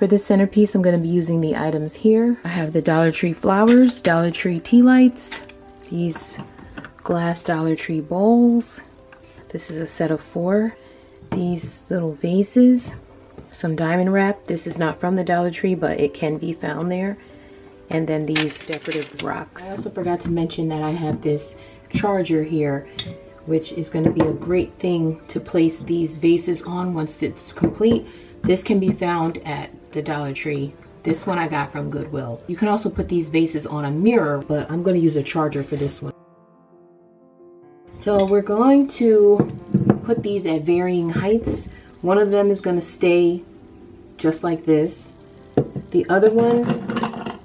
For this centerpiece, I'm going to be using the items here. I have the Dollar Tree flowers, Dollar Tree tea lights, these glass Dollar Tree bowls. This is a set of 4. These little vases, some diamond wrap. This is not from the Dollar Tree, but it can be found there. And then these decorative rocks. I also forgot to mention that I have this charger here, which is going to be a great thing to place these vases on once it's complete. This can be found at the Dollar Tree. This one I got from Goodwill. You can also put these vases on a mirror, but I'm going to use a charger for this one. So we're going to put these at varying heights. One of them is going to stay just like this. The other one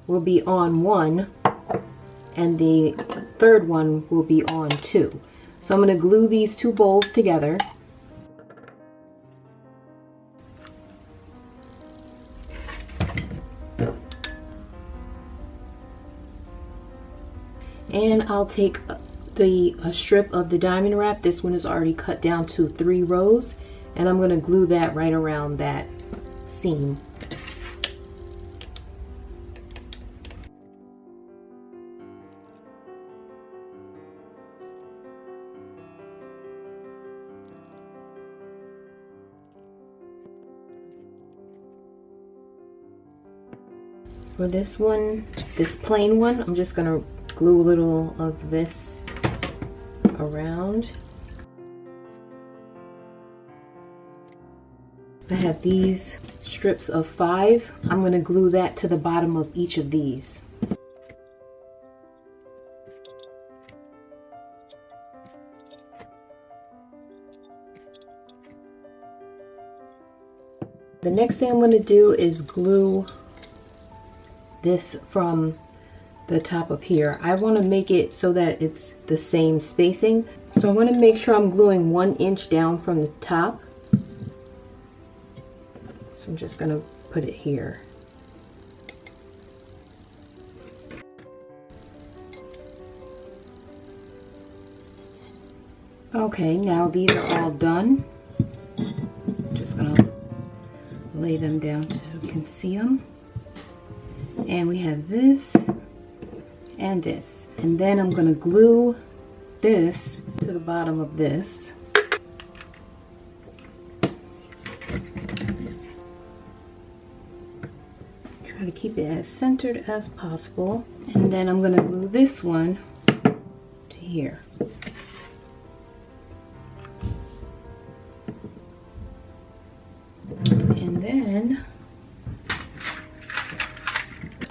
will be on 1, and the third one will be on 2. So I'm going to glue these 2 bowls together. And I'll take a strip of the diamond wrap. This one is already cut down to 3 rows, and I'm going to glue that right around that seam. For this one, this plain one, I'm just going to glue a little of this around. I have these strips of 5. I'm going to glue that to the bottom of each of these. The next thing I'm going to do is glue this from the top of here. I want to make it so that it's the same spacing. So I'm going to make sure I'm gluing 1 inch down from the top. So I'm just going to put it here. Okay, now these are all done. Just going to lay them down so you can see them. And we have this and this, and then I'm going to glue this to the bottom of this. Try to keep it as centered as possible, and then I'm going to glue this one to here. And then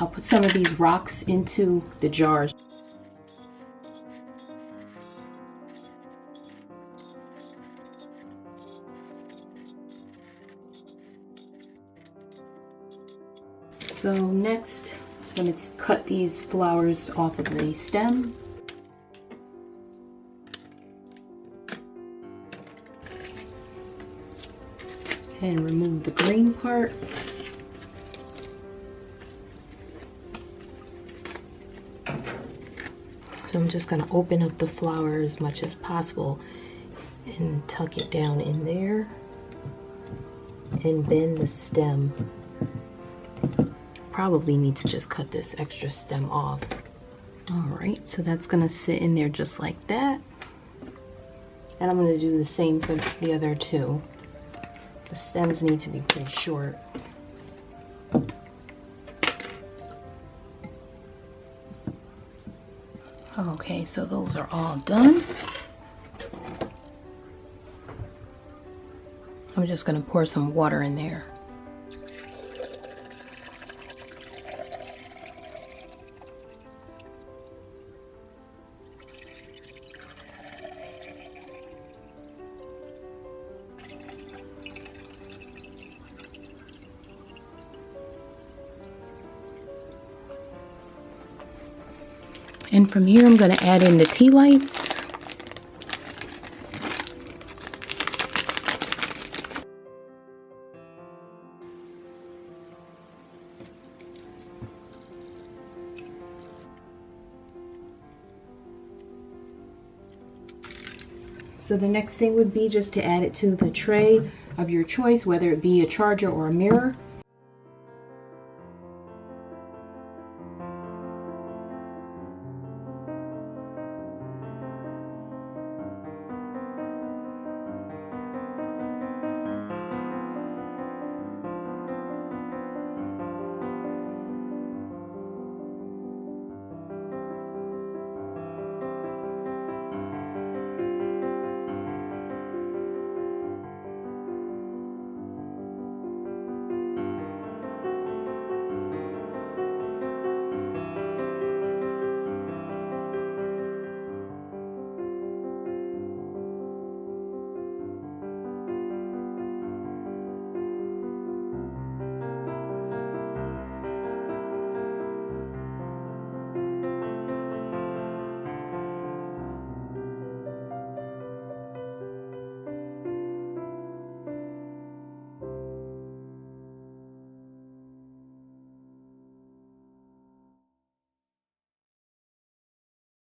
I'll put some of these rocks into the jars. So next, I'm going to cut these flowers off of the stem. And remove the green part. So I'm just going to open up the flower as much as possible and tuck it down in there and bend the stem. Probably need to just cut this extra stem off. Alright, so that's going to sit in there just like that. And I'm going to do the same for the other 2. The stems need to be pretty short. Okay, so those are all done. I'm just going to pour some water in there. And from here, I'm going to add in the tea lights. So the next thing would be just to add it to the tray of your choice, whether it be a charger or a mirror.